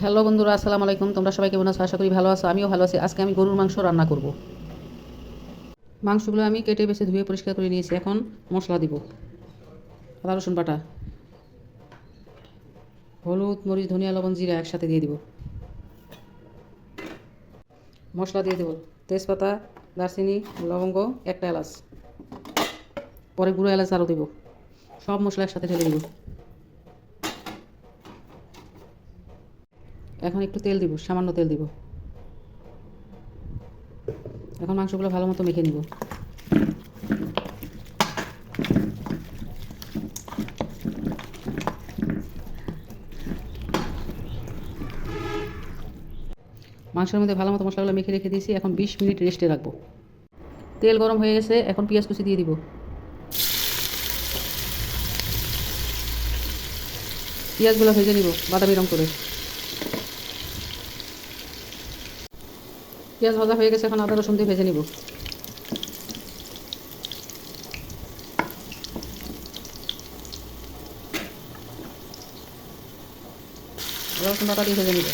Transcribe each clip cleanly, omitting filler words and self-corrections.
Hello বন্ধুরা, আসসালামু আলাইকুম। তোমরা সবাই কেমন আছো? আশা করি ভালো আছো। আমিও ভালো আছি। আজকে আমি গরুর মাংস রান্না করব। মাংসগুলো আমি কেটে বেছে ধুয়ে পরিষ্কার করে নিয়েছি। এখন মশলা দিব। আদা রসুন বাটা, হলুদ, মরিচ, ধনিয়া, লবণ, জিরা একসাথে দিয়ে দিব। মশলা দিয়ে দেবো তেজপাতা, দারচিনি, লবঙ্গ, একটা এলাচ, পরে গুঁড়ো এলাচ আরও দেবো। সব মশলা একসাথে ঢেলে দিব। এখন একটু তেল দিব, সামান্য তেল দিব। এখন মাংসগুলো ভালো মতো মেখে নিব। মাংসের মধ্যে ভালো মতো মশলাগুলো মেখে রেখে দিয়েছি। এখন 20 মিনিট রেস্টে রাখবো। তেল গরম হয়ে গেছে, এখন পেঁয়াজ কুচি দিয়ে দিব। পেঁয়াজগুলো ভেজে নিব বাদামি রং করে। পেঁয়াজ ভাজা হয়ে গেছে, এখন আদা রসুন দিয়ে ভেজে নিব। আদা রসুন বাটা দিয়ে ভেজে নিব।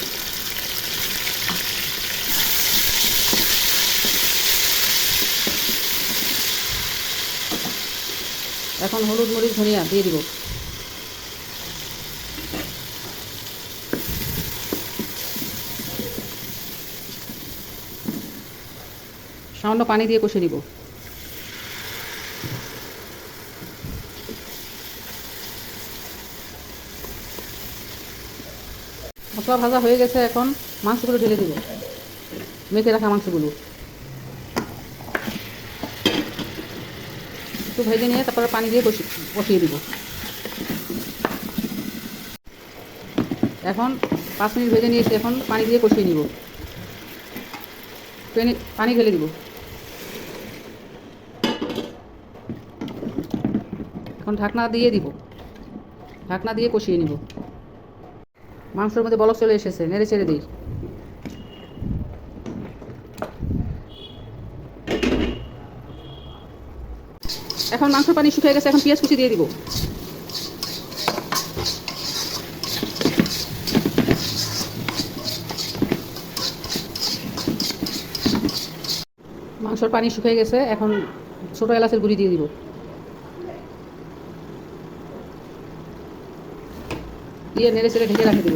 এখন হলুদ, মরিচ, ধনিয়া দিয়ে দিব। সামান্য পানি দিয়ে কষে নিব। মশলা ভাজা হয়ে গেছে, এখন মাংসগুলো ঢেলে দিব। মেখে রাখা মাংসগুলো একটু ভেজে নিয়ে তারপরে পানি দিয়ে কষিয়ে দিব। এখন 5 মিনিট ভেজে নিয়েছি, এখন পানি দিয়ে কষিয়ে নিব। পানি ঢেলে দিব। এখন ঢাকনা দিয়ে দিব। ঢাকনা দিয়ে কষিয়ে নিব। মাংসের মধ্যে বলক চলে এসেছে, নেড়ে চেড়ে দিই। এখন মাংসের পানি শুকিয়ে গেছে, এখন পেঁয়াজ কুচি দিয়ে দিব। মাংসর পানি শুকিয়ে গেছে, এখন ছোটো এলাচের গুঁড়ি দিয়ে দিব। দিয়ে নেড়ে চেড়ে ঢেকে রাখে দিব।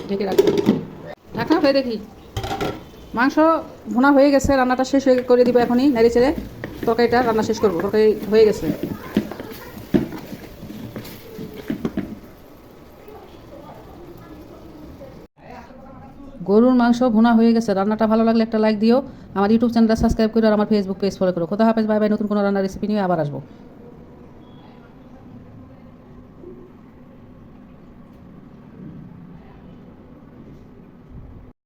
ঢেকে রাখবো। ঢাকনা হয়ে দেখি মাংস ভুনা হয়ে গেছে। রান্নাটা শেষ হয়ে করে দিব। এখনই নেড়ে চেড়ে তরকারিটা রান্না শেষ করবো। তরকারি হয়ে গেছে। গরুর মাংস ভুনা হয়ে গেছে। রান্নাটা ভালো লাগলে একটা লাইক দিও। আমার ইউটিউব চ্যানেলটা সাবস্ক্রাইব করো আর আমার ফেসবুক পেজ ফলো করো। খোদা হাফেজ, বাই বাই। নতুন কোনো রান্নার রেসিপি নিয়ে আবার আসবো।